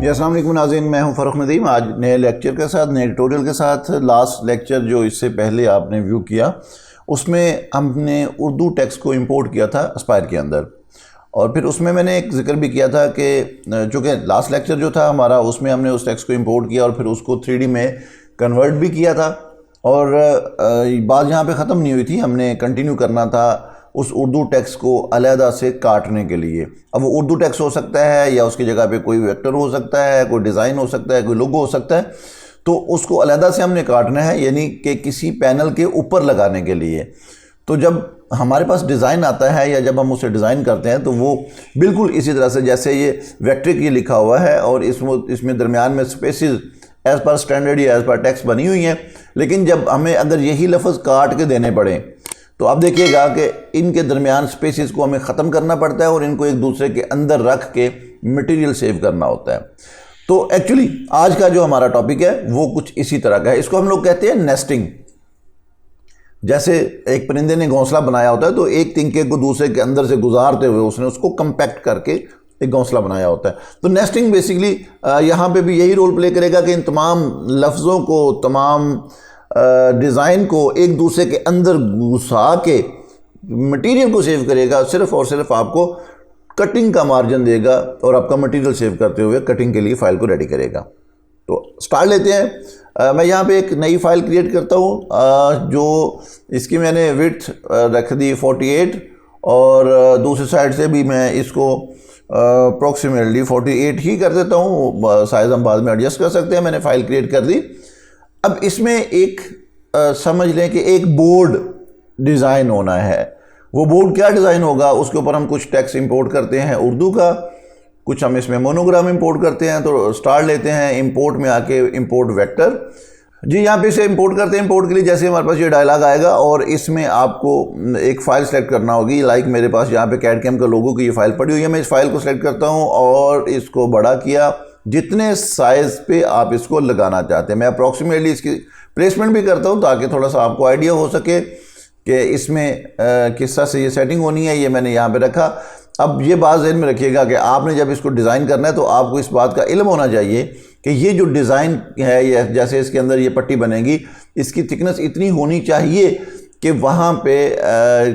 अस्सलाम वालेकुम नाज़रीन, मैं हूं फ़रूख नदीम। आज नए लेक्चर के साथ, नए ट्यूटोरियल के साथ। लास्ट लेक्चर जो इससे पहले आपने व्यू किया उसमें हमने उर्दू टेक्स्ट को इंपोर्ट किया था एस्पायर के अंदर, और फिर उसमें मैंने एक जिक्र भी किया था कि चूँकि लास्ट लेक्चर जो था हमारा उसमें हमने उस टेक्स्ट को इंपोर्ट किया और फिर उसको 3D में कन्वर्ट भी किया था, और बात यहाँ पे ख़त्म नहीं हुई थी। हमने कंटिन्यू करना था उस उर्दू टेक्स्ट को अलहदा से काटने के लिए। अब वो उर्दू टेक्स्ट हो सकता है या उसकी जगह पे कोई वेक्टर हो सकता है, कोई डिज़ाइन हो सकता है, कोई लोगो हो सकता है, तो उसको अलहदा से हमने काटना है, यानी कि किसी पैनल के ऊपर लगाने के लिए। तो जब हमारे पास डिज़ाइन आता है या जब हम उसे डिज़ाइन करते हैं तो वो बिल्कुल इसी तरह से, जैसे ये वेक्ट्रिक ये लिखा हुआ है और इसमें दरमियान में स्पेसिस एज़ पर स्टैंडर्ड या एज़ पर टेक्स्ट बनी हुई हैं, लेकिन जब हमें अगर यही लफ्ज़ काट के देने पड़े तो आप देखिएगा कि इनके दरमियान स्पेसिस को हमें ख़त्म करना पड़ता है और इनको एक दूसरे के अंदर रख के मटेरियल सेव करना होता है। तो एक्चुअली आज का जो हमारा टॉपिक है वो कुछ इसी तरह का है। इसको हम लोग कहते हैं नेस्टिंग। जैसे एक परिंदे ने घोंसला बनाया होता है तो एक तिनके को दूसरे के अंदर से गुजारते हुए उसने उसको कंपैक्ट करके एक घोंसला बनाया होता है। तो नेस्टिंग बेसिकली यहाँ पे भी यही रोल प्ले करेगा कि इन तमाम लफ्ज़ों को, तमाम डिज़ाइन को एक दूसरे के अंदर घुसा के मटेरियल को सेव करेगा। सिर्फ और सिर्फ आपको कटिंग का मार्जिन देगा और आपका मटेरियल सेव करते हुए कटिंग के लिए फ़ाइल को रेडी करेगा। तो स्टार्ट लेते हैं। मैं यहाँ पे एक नई फ़ाइल क्रिएट करता हूँ जो इसकी मैंने विड्थ रख दी 48 और दूसरी साइड से भी मैं इसको अप्रॉक्सीमेटली 48 ही कर देता हूँ। साइज़ हम बाद में एडजस्ट कर सकते हैं। मैंने फ़ाइल क्रिएट कर दी। अब इसमें एक समझ लें कि एक बोर्ड डिज़ाइन होना है। वो बोर्ड क्या डिज़ाइन होगा, उसके ऊपर हम कुछ टेक्स्ट इंपोर्ट करते हैं उर्दू का, कुछ हम इसमें मोनोग्राम इंपोर्ट करते हैं। तो स्टार्ट लेते हैं इंपोर्ट में आके इंपोर्ट वेक्टर। जी यहाँ पे से इंपोर्ट करते हैं। इंपोर्ट के लिए जैसे हमारे पास ये डायलॉग आएगा और इसमें आपको एक फ़ाइल सेलेक्ट करना होगी। लाइक मेरे पास यहाँ पे कैडकैम का लोगो की ये फ़ाइल पड़ी हुई है। मैं इस फाइल को सेलेक्ट करता हूँ और इसको बड़ा किया जितने साइज़ पे आप इसको लगाना चाहते हैं। मैं अप्रॉक्सीमेटली इसकी प्लेसमेंट भी करता हूँ ताकि थोड़ा सा आपको आइडिया हो सके कि इसमें किस तरह से ये सेटिंग होनी है। ये मैंने यहाँ पे रखा। अब ये बात ज़हन में रखिएगा कि आपने जब इसको डिज़ाइन करना है तो आपको इस बात का इल्म होना चाहिए कि ये जो डिज़ाइन है, ये जैसे इसके अंदर ये पट्टी बनेगी, इसकी थिकनेस इतनी होनी चाहिए कि वहाँ पे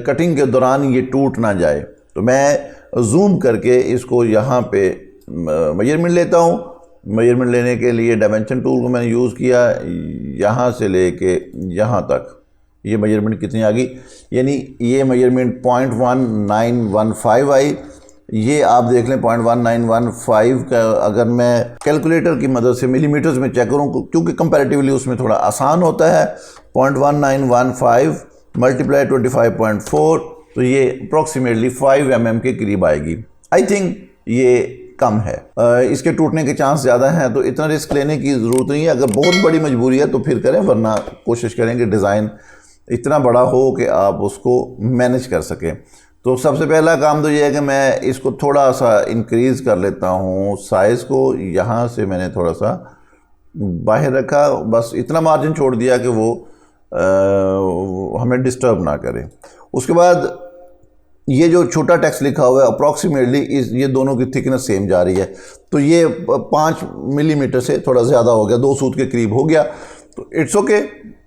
कटिंग के दौरान ये टूट ना जाए। तो मैं जूम करके इसको यहाँ पे मेजरमेंट लेता हूँ। मेजरमेंट लेने के लिए डायमेंशन टूल को मैंने यूज़ किया। यहाँ से लेके यहाँ तक ये मेजरमेंट कितनी आ गई, यानी ये मेजरमेंट 0.1915 आई। ये आप देख लें 0.1915 का अगर मैं कैलकुलेटर की मदद से मिलीमीटर्स में चेक करूँ, क्योंकि कंपैरेटिवली उसमें थोड़ा आसान होता है। 0.1915 मल्टीप्लाई 25.4, तो ये अप्रॉक्सीमेटली 5 mm के करीब आएगी। आई थिंक ये कम है। इसके टूटने के चांस ज़्यादा हैं, तो इतना रिस्क लेने की ज़रूरत नहीं है। अगर बहुत बड़ी मजबूरी है तो फिर करें, वरना कोशिश करें कि डिज़ाइन इतना बड़ा हो कि आप उसको मैनेज कर सकें। तो सबसे पहला काम तो ये है कि मैं इसको थोड़ा सा इंक्रीज़ कर लेता हूँ साइज़ को। यहाँ से मैंने थोड़ा सा बाहर रखा, बस इतना मार्जिन छोड़ दिया कि वो हमें डिस्टर्ब ना करे। उसके बाद ये जो छोटा टेक्स्ट लिखा हुआ है अप्रॉक्सीमेटली ये दोनों की थिकनेस सेम जा रही है, तो ये 5 मिलीमीटर से थोड़ा ज़्यादा हो गया, 2 सूत के करीब हो गया, तो इट्स ओके।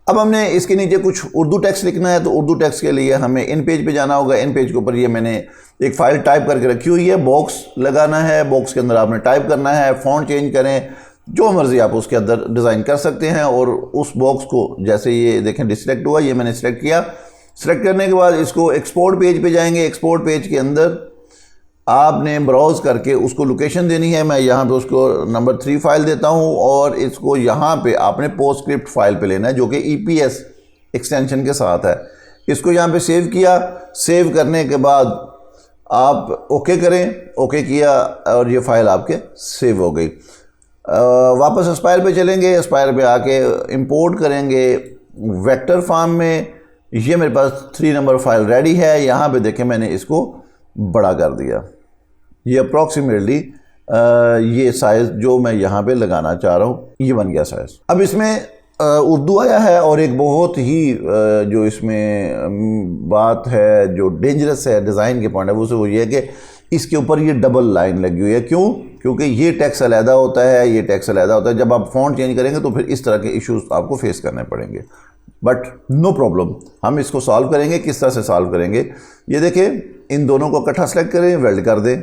अब हमने इसके नीचे कुछ उर्दू टेक्स्ट लिखना है, तो उर्दू टेक्स्ट के लिए हमें इन पेज पे जाना होगा। इन पेज के ऊपर ये मैंने एक फ़ाइल टाइप करके रखी हुई है। बॉक्स लगाना है, बॉक्स के अंदर आपने टाइप करना है, फ़ॉन्ट चेंज करें, जो मर्ज़ी आप उसके अंदर डिज़ाइन कर सकते हैं। और उस बॉक्स को जैसे ये देखें डिसलेक्ट हुआ, ये मैंने सिलेक्ट किया। सेलेक्ट करने के बाद इसको एक्सपोर्ट पेज पे जाएंगे। एक्सपोर्ट पेज के अंदर आपने ब्राउज़ करके उसको लोकेशन देनी है। मैं यहाँ पे उसको नंबर 3 फाइल देता हूँ और इसको यहाँ पे आपने पोस्टस्क्रिप्ट फाइल पे लेना है जो कि EPS एक्सटेंशन के साथ है। इसको यहाँ पे सेव किया। सेव करने के बाद आप ओके करें। ओके किया और ये फ़ाइल आपके सेव हो गई। वापस एस्पायर पे चलेंगे। एस्पायर पे आके इंपोर्ट करेंगे वेक्टर फॉर्म में। ये मेरे पास 3 नंबर फाइल रेडी है। यहाँ पे देखें मैंने इसको बड़ा कर दिया। ये अप्रॉक्सीमेटली ये साइज़ जो मैं यहाँ पे लगाना चाह रहा हूँ ये बन गया साइज़। अब इसमें उर्दू आया है और एक बहुत ही जो इसमें बात है जो डेंजरस है डिज़ाइन के पॉइंट ऑफ व्यू से, वो ये है कि इसके ऊपर ये डबल लाइन लगी हुई है। क्यों? क्योंकि ये टेक्स्ट अलहदा होता है, ये टेक्स्ट अलहदा होता है। जब आप फ़ॉन्ट चेंज करेंगे तो फिर इस तरह के इश्यूज आपको फेस करने पड़ेंगे। बट नो प्रॉब्लम, हम इसको सॉल्व करेंगे। किस तरह से सॉल्व करेंगे? ये देखिए, इन दोनों को इकट्ठा सेलेक्ट करें, वेल्ड कर दें।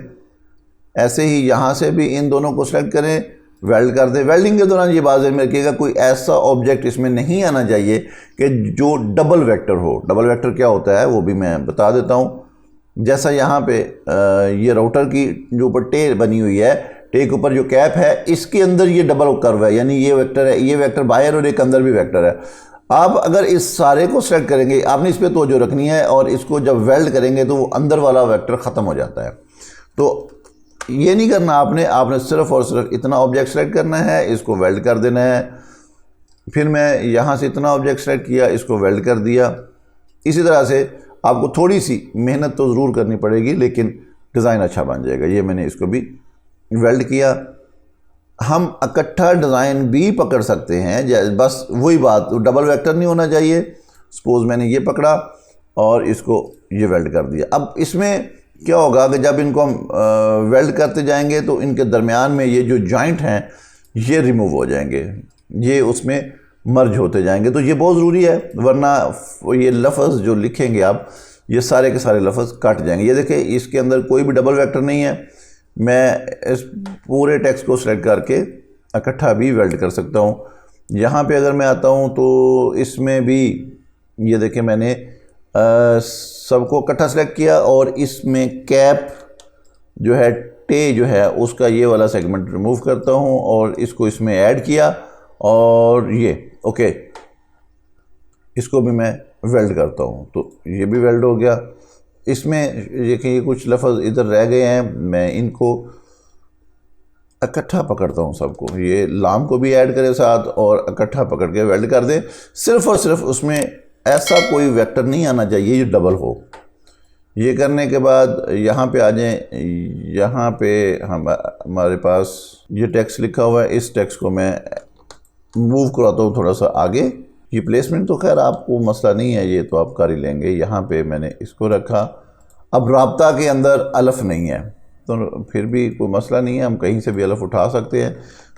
ऐसे ही यहाँ से भी इन दोनों को सेलेक्ट करें, वेल्ड कर दें। वेल्डिंग के दौरान ये बात ज़हन में रखिएगा, कोई ऐसा ऑब्जेक्ट इसमें नहीं आना चाहिए कि जो डबल वेक्टर हो। डबल वेक्टर क्या होता है वो भी मैं बता देता हूँ। जैसा यहाँ पे ये राउटर की जो ऊपर टे बनी हुई है, टे के ऊपर जो कैप है, इसके अंदर ये डबल कर्व है, यानी ये वेक्टर है, ये वेक्टर बाहर और एक अंदर भी वेक्टर है। आप अगर इस सारे को सेलेक्ट करेंगे, आपने इस पर तवज्जो रखनी है, और इसको जब वेल्ड करेंगे तो वो अंदर वाला वेक्टर ख़त्म हो जाता है। तो ये नहीं करना आपने सिर्फ और सिर्फ इतना ऑब्जेक्ट सेलेक्ट करना है, इसको वेल्ड कर देना है। फिर मैं यहाँ से इतना ऑब्जेक्ट सेलेक्ट किया, इसको वेल्ड कर दिया। इसी तरह से आपको थोड़ी सी मेहनत तो ज़रूर करनी पड़ेगी, लेकिन डिज़ाइन अच्छा बन जाएगा। ये मैंने इसको भी वेल्ड किया। हम इकट्ठा डिज़ाइन भी पकड़ सकते हैं, बस वही बात, डबल वेक्टर नहीं होना चाहिए। सपोज़ मैंने ये पकड़ा और इसको ये वेल्ड कर दिया। अब इसमें क्या होगा कि जब इनको हम वेल्ड करते जाएंगे तो इनके दरमियान में ये जो जॉइंट हैं ये रिमूव हो जाएंगे, ये उसमें मर्ज होते जाएंगे। तो ये बहुत ज़रूरी है, वरना ये लफ्ज़ जो लिखेंगे आप, ये सारे के सारे लफ्ज़ कट जाएंगे। ये देखें, इसके अंदर कोई भी डबल वेक्टर नहीं है। मैं इस पूरे टेक्स्ट को सिलेक्ट करके इकट्ठा भी वेल्ड कर सकता हूँ। यहाँ पे अगर मैं आता हूँ तो इसमें भी ये देखें, मैंने सबको इकट्ठा सेलेक्ट किया और इसमें कैप जो है, टे जो है, उसका ये वाला सेगमेंट रिमूव करता हूँ और इसको इसमें ऐड किया, और ये ओके, इसको भी मैं वेल्ड करता हूँ तो ये भी वेल्ड हो गया। इसमें देखिए, ये कुछ लफ्ज़ इधर रह गए हैं, मैं इनको इकट्ठा पकड़ता हूँ सबको। ये लाम को भी ऐड करें साथ और इकट्ठा पकड़ के वेल्ड कर दें। सिर्फ़ और सिर्फ उसमें ऐसा कोई वेक्टर नहीं आना चाहिए जो डबल हो। ये करने के बाद यहाँ पे आ जाएं। यहाँ पे हमारे पास ये टेक्स्ट लिखा हुआ है, इस टेक्स्ट को मैं मूव कराता हूँ थोड़ा सा आगे। ये प्लेसमेंट तो खैर आपको मसला नहीं है, ये तो आप कर ही लेंगे। यहाँ पे मैंने इसको रखा। अब राब्ता के अंदर अलफ नहीं है तो फिर भी कोई मसला नहीं है, हम कहीं से भी अलफ उठा सकते हैं।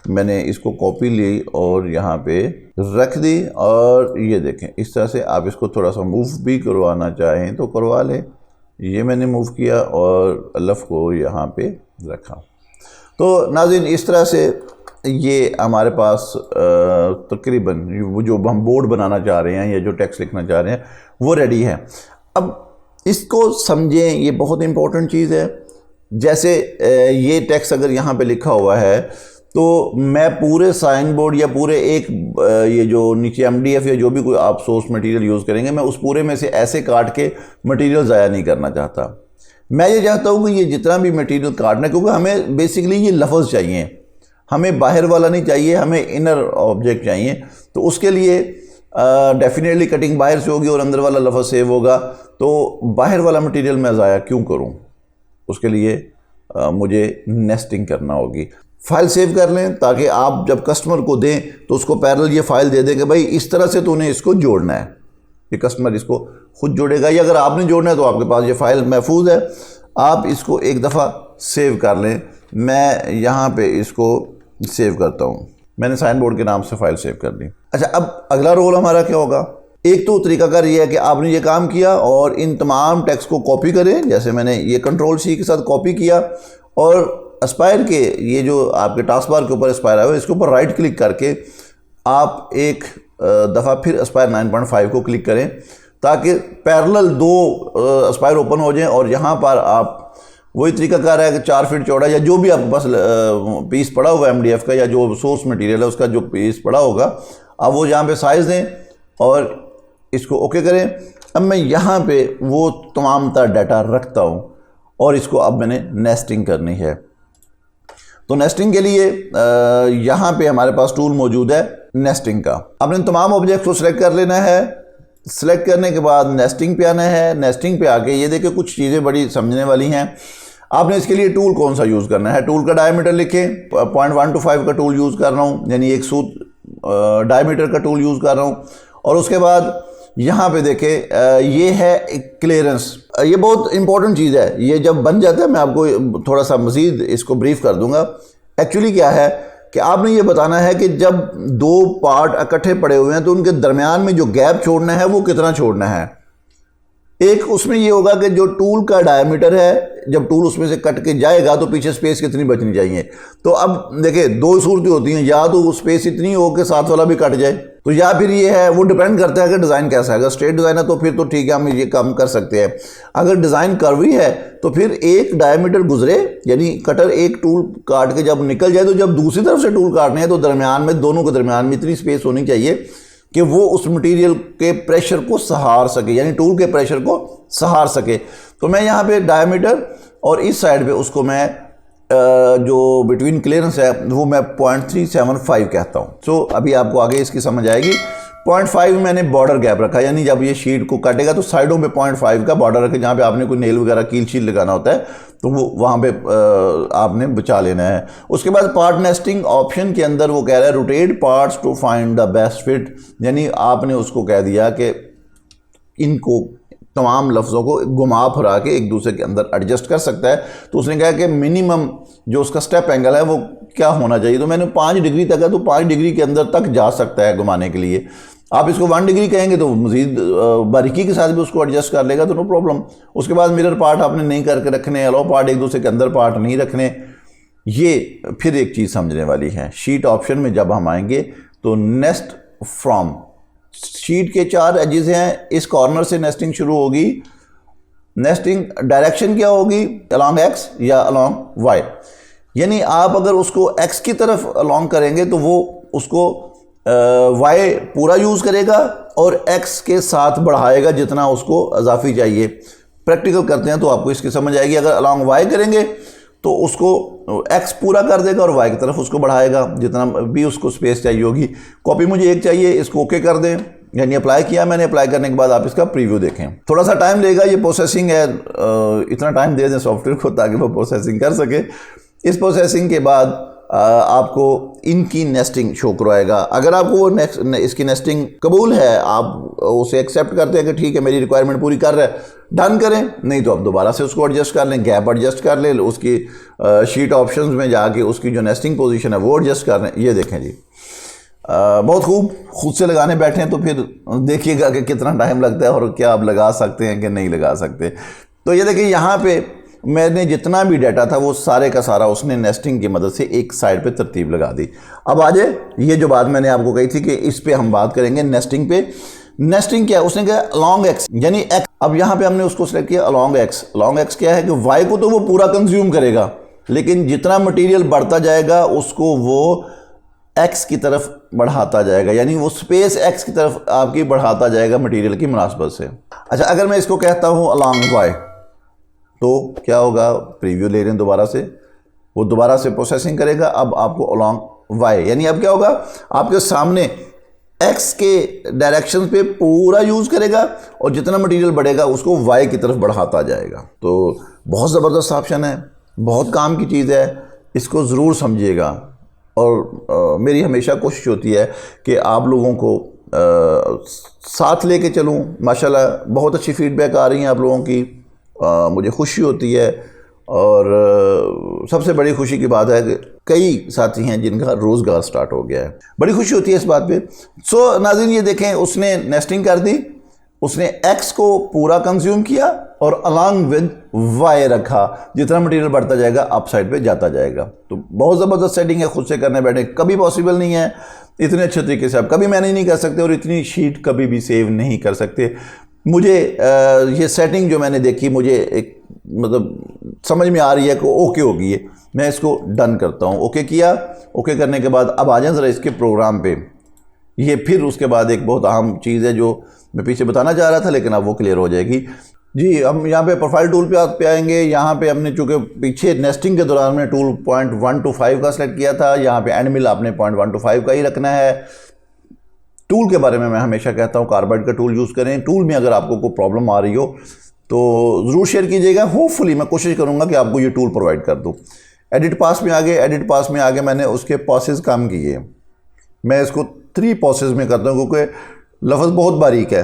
मैंने इसको कॉपी ली और यहाँ पे रख दी, और ये देखें, इस तरह से आप इसको थोड़ा सा मूव भी करवाना चाहें तो करवा लें। ये मैंने मूव किया और अलफ को यहाँ पे रखा। तो नाज़रीन, इस तरह से ये हमारे पास तकरीबन वो जो हम बोर्ड बनाना चाह रहे हैं या जो टेक्स्ट लिखना चाह रहे हैं वो रेडी है। अब इसको समझें, ये बहुत इंपॉर्टेंट चीज़ है। जैसे ये टेक्स्ट अगर यहाँ पे लिखा हुआ है तो मैं पूरे साइन बोर्ड या पूरे एक ये जो नीचे MDF या जो भी कोई आप सोर्स मटेरियल यूज़ करेंगे, मैं उस पूरे में से ऐसे काट के मटेरियल ज़ाया नहीं करना चाहता। मैं ये चाहता हूँ कि ये जितना भी मटेरियल काटना, क्योंकि हमें बेसिकली ये लफ्ज़ चाहिए, हमें बाहर वाला नहीं चाहिए, हमें इनर ऑब्जेक्ट चाहिए। तो उसके लिए डेफिनेटली कटिंग बाहर से होगी और अंदर वाला लफ्ज़ सेव होगा। तो बाहर वाला मटेरियल मैं ज़ाया क्यों करूँ? उसके लिए मुझे नेस्टिंग करना होगी। फ़ाइल सेव कर लें ताकि आप जब कस्टमर को दें तो उसको पैरेलल ये फ़ाइल दे दें कि भाई इस तरह से तूने इसको जोड़ना है। ये कस्टमर इसको खुद जोड़ेगा, या अगर आपने जोड़ना है तो आपके पास ये फ़ाइल महफूज है, आप इसको एक दफ़ा सेव कर लें। मैं यहाँ पे इसको सेव करता हूँ, मैंने साइन बोर्ड के नाम से फ़ाइल सेव कर ली। अच्छा, अब अगला रोल हमारा क्या होगा? एक तो तरीकाकार ये है कि आपने ये काम किया और इन तमाम टेक्स्ट को कॉपी करें। जैसे मैंने ये Ctrl+C के साथ कॉपी किया, और एस्पायर के ये जो आपके टास्क बार के ऊपर एस्पायर आया है, इसके ऊपर राइट क्लिक करके आप एक दफ़ा फिर एस्पायर 9.5 को क्लिक करें ताकि पैरेलल दो एस्पायर ओपन हो जाएं। और यहाँ पर आप वही तरीकाकार है कि 4 फीट चौड़ा या जो भी आपके पास पीस पड़ा हुआ है MDF का, या जो सोर्स मटेरियल है उसका जो पीस पड़ा होगा, आप वो यहाँ पे साइज़ दें और इसको ओके करें। अब मैं यहाँ पे वो तमाम तरह डाटा रखता हूँ और इसको अब मैंने नेस्टिंग करनी है। तो नेस्टिंग के लिए यहाँ पे हमारे पास टूल मौजूद है नेस्टिंग का। आपने तमाम ऑब्जेक्ट को सिलेक्ट कर लेना है। सिलेक्ट करने के बाद नेस्टिंग पे आना है। नेस्टिंग पे आके ये देखिए कुछ चीज़ें बड़ी समझने वाली हैं। आपने इसके लिए टूल कौन सा यूज़ करना है? टूल का डायमीटर लिखें, 0.125 का टूल यूज़ कर रहा हूँ, यानी 1 सूत डायमीटर का टूल यूज़ कर रहा हूँ। और उसके बाद यहाँ पे देखें ये है क्लियरेंस, ये बहुत इंपॉर्टेंट चीज़ है। ये जब बन जाता है मैं आपको थोड़ा सा मज़ीद इसको ब्रीफ कर दूंगा। एक्चुअली क्या है कि आपने ये बताना है कि जब दो पार्ट इकट्ठे पड़े हुए हैं तो उनके दरमियान में जो गैप छोड़ना है वो कितना छोड़ना है। एक उसमें ये होगा कि जो टूल का डायमीटर है, जब टूल उसमें से कट के जाएगा तो पीछे स्पेस कितनी बचनी चाहिए। तो अब देखिए दो सूरतें होती हैं, या तो स्पेस इतनी हो कि साथ वाला भी कट जाए, तो या फिर ये है, वो डिपेंड करता है कि डिज़ाइन कैसा है। अगर स्ट्रेट डिज़ाइन है तो फिर तो ठीक है, हम ये काम कर सकते हैं। अगर डिज़ाइन कर्वी है तो फिर एक डायमीटर गुजरे, यानी कटर एक टूल काट के जब निकल जाए तो जब दूसरी तरफ से टूल काटने हैं तो दरमियान में, दोनों के दरमियान में इतनी स्पेस होनी चाहिए कि वो उस मटेरियल के प्रेशर को सहार सके, यानी टूल के प्रेशर को सहार सके। तो मैं यहाँ पे डायमीटर और इस साइड पे उसको मैं जो बिटवीन क्लियरेंस है वो मैं 0.375 कहता हूँ। सो अभी आपको आगे इसकी समझ आएगी। 0.5 मैंने बॉर्डर गैप रखा, यानी जब ये शीट को काटेगा तो साइडों पे 0.5 का बॉर्डर रखे, जहाँ पे आपने कोई नेल वगैरह कील शील लगाना होता है तो वो वहाँ पे आपने बचा लेना है। उसके बाद पार्ट नेस्टिंग ऑप्शन के अंदर वो कह रहा है rotate parts to find the best fit, यानी आपने उसको कह दिया कि इनको तमाम लफ्ज़ों को घुमा फिरा के एक दूसरे के अंदर एडजस्ट कर सकता है। तो उसने कहा कि मिनिमम जो उसका स्टेप एंगल है वो क्या होना चाहिए। तो मैंने 5 डिग्री तक है, तो 5 डिग्री के अंदर तक जा सकता है घुमाने के लिए। आप इसको 1 डिग्री कहेंगे तो मज़ीद बारीकी के साथ भी उसको एडजस्ट कर लेगा, तो नो प्रॉब्लम। उसके बाद मिरर पार्ट आपने नहीं करके रखने, अलो पार्ट एक दूसरे के अंदर पार्ट नहीं रखने। ये फिर एक चीज़ समझने वाली है। शीट ऑप्शन में जब हम आएंगे तो नेस्ट फ्रॉम, शीट के 4 एजेस हैं, इस कॉर्नर से नेस्टिंग शुरू होगी। नेस्टिंग डायरेक्शन क्या होगी, अलोंग एक्स या अलोंग वाई, यानी आप अगर उसको एक्स की तरफ अलोंग करेंगे तो वो उसको वाई पूरा यूज़ करेगा और एक्स के साथ बढ़ाएगा जितना उसको इजाफी चाहिए। प्रैक्टिकल करते हैं तो आपको इसकी समझ आएगी। अगर अलोंग वाई करेंगे तो उसको एक्स पूरा कर देगा और वाई की तरफ उसको बढ़ाएगा जितना भी उसको स्पेस चाहिए होगी। कॉपी मुझे एक चाहिए, इसको ओके कर दें, यानी अप्लाई किया मैंने। अप्लाई करने के बाद आप इसका प्रीव्यू देखें। थोड़ा सा टाइम लेगा, ये प्रोसेसिंग है, इतना टाइम दे दें सॉफ्टवेयर को ताकि वो प्रोसेसिंग कर सके। इस प्रोसेसिंग के बाद आपको इनकी नेस्टिंग शो करवाएगा। अगर आपको वो इसकी नेस्टिंग कबूल है, आप उसे एक्सेप्ट करते हैं कि ठीक है मेरी रिक्वायरमेंट पूरी कर रहा है, डन करें। नहीं तो आप दोबारा से उसको एडजस्ट कर लें, गैप एडजस्ट कर लें, उसकी शीट ऑप्शंस में जाके उसकी जो नेस्टिंग पोजीशन है वो एडजस्ट कर लें। ये देखें जी, बहुत खूब। खुद से लगाने बैठे हैं तो फिर देखिएगा कि कितना टाइम लगता है और क्या आप लगा सकते हैं कि नहीं लगा सकते। तो ये देखिए यहाँ पे मैंने जितना भी डाटा था वो सारे का सारा उसने नेस्टिंग की मदद से एक साइड पे तरतीब लगा दी। अब आ जाए, ये जो बात मैंने आपको कही थी कि इस पे हम बात करेंगे नेस्टिंग पे। नेस्टिंग क्या है, उसने कहा अलोंग एक्स, यानी एक्स। अब यहाँ पे हमने उसको सिलेक्ट किया अलोंग एक्स। अलोंग एक्स क्या है कि वाई को तो वो पूरा कंज्यूम करेगा, लेकिन जितना मटीरियल बढ़ता जाएगा उसको वो एक्स की तरफ बढ़ाता जाएगा, यानी वो स्पेस एक्स की तरफ आपकी बढ़ाता जाएगा मटीरियल की मुनासबत से। अच्छा, अगर मैं इसको कहता हूँ अलोंग वाई तो क्या होगा, प्रीव्यू ले लें दोबारा से, वो दोबारा से प्रोसेसिंग करेगा। अब आपको अलोंग वाई, यानी अब क्या होगा, आपके सामने एक्स के डायरेक्शन पे पूरा यूज़ करेगा और जितना मटेरियल बढ़ेगा उसको वाई की तरफ बढ़ाता जाएगा। तो बहुत ज़बरदस्त ऑप्शन है, बहुत काम की चीज़ है, इसको ज़रूर समझिएगा। और मेरी हमेशा कोशिश होती है कि आप लोगों को साथ लेके चलूँ। माशाल्लाह बहुत अच्छी फीडबैक आ रही है आप लोगों की, मुझे खुशी होती है। और सबसे बड़ी खुशी की बात है कि कई साथी हैं जिनका रोज़गार स्टार्ट हो गया है, बड़ी खुशी होती है इस बात पे। सो नाज़रीन ये देखें, उसने नेस्टिंग कर दी, उसने एक्स को पूरा कंज्यूम किया और अलोंग विद वाई रखा। जितना मटेरियल बढ़ता जाएगा अप साइड पे जाता जाएगा। तो बहुत ज़बरदस्त सेटिंग है, खुद से करने बैठे कभी पॉसिबल नहीं है। इतने अच्छे तरीके से आप कभी मैनेज नहीं कर सकते और इतनी शीट कभी भी सेव नहीं कर सकते। मुझे ये सेटिंग जो मैंने देखी, मुझे एक मतलब समझ में आ रही है कि ओके होगी ये। मैं इसको डन करता हूँ, ओके किया। ओके करने के बाद अब आ जाएं ज़रा इसके प्रोग्राम पे। ये फिर उसके बाद एक बहुत अहम चीज़ है जो मैं पीछे बताना चाह रहा था, लेकिन अब वो क्लियर हो जाएगी जी। हम यहाँ पे प्रोफाइल टूल पे आएंगे। यहाँ पे हमने चूँकि पीछे नेस्टिंग के दौरान में टूल 0.125 का सेलेक्ट किया था, यहाँ पे एंड मिल आपने 0.125 का ही रखना है। टूल के बारे में मैं हमेशा कहता हूँ कार्बाइड का टूल यूज़ करें। टूल में अगर आपको कोई प्रॉब्लम आ रही हो तो ज़रूर शेयर कीजिएगा। होपफुली मैं कोशिश करूँगा कि आपको ये टूल प्रोवाइड कर दूँ। एडिट पास में आगे, एडिट पास में आगे मैंने उसके पॉसेस कम किए। मैं इसको 3 पॉसेस में करता हूँ क्योंकि लफ्ज़ बहुत बारीक है।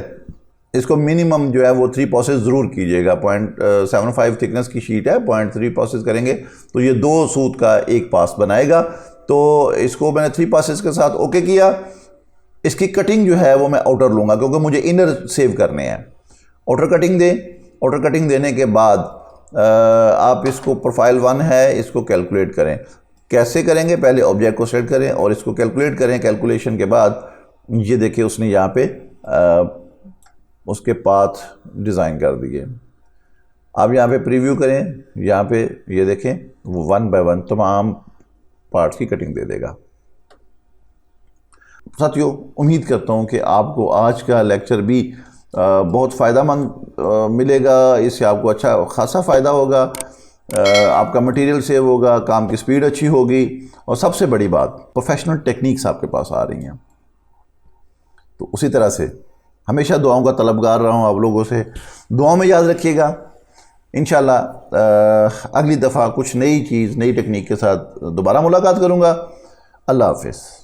इसको मिनिमम जो है वो 3 पासेस ज़रूर कीजिएगा। 0.75 थिकनेस की शीट है, 0.3 पासेस करेंगे तो ये 2 सूत का एक पास बनाएगा। तो इसको मैंने 3 पासेस के साथ ओके किया। इसकी कटिंग जो है वो मैं आउटर लूँगा क्योंकि मुझे इनर सेव करने हैं। आउटर कटिंग दें। आउटर कटिंग देने के बाद आप इसको प्रोफाइल 1 है, इसको कैलकुलेट करें। कैसे करेंगे? पहले ऑब्जेक्ट को सेलेक्ट करें और इसको कैलकुलेट करें। कैलकुलेशन के बाद ये देखिए उसने यहाँ पे उसके पाथ डिज़ाइन कर दिए। आप यहाँ पे प्रीव्यू करें, यहाँ पे ये देखें वो 1 बाय 1 तमाम पार्ट्स की कटिंग दे देगा। साथियों, उम्मीद करता हूँ कि आपको आज का लेक्चर भी बहुत फ़ायदामंद मिलेगा। इससे आपको अच्छा खासा फ़ायदा होगा, आपका मटेरियल सेव होगा, काम की स्पीड अच्छी होगी और सबसे बड़ी बात प्रोफेशनल टेक्निक्स आपके पास आ रही हैं। तो उसी तरह से हमेशा दुआओं का तलबगार रहा हूँ आप लोगों से। दुआओं में याद रखिएगा। इंशाल्लाह अगली दफ़ा कुछ नई चीज़, नई टेक्निक के साथ दोबारा मुलाकात करूँगा। अल्लाह हाफ़िज़।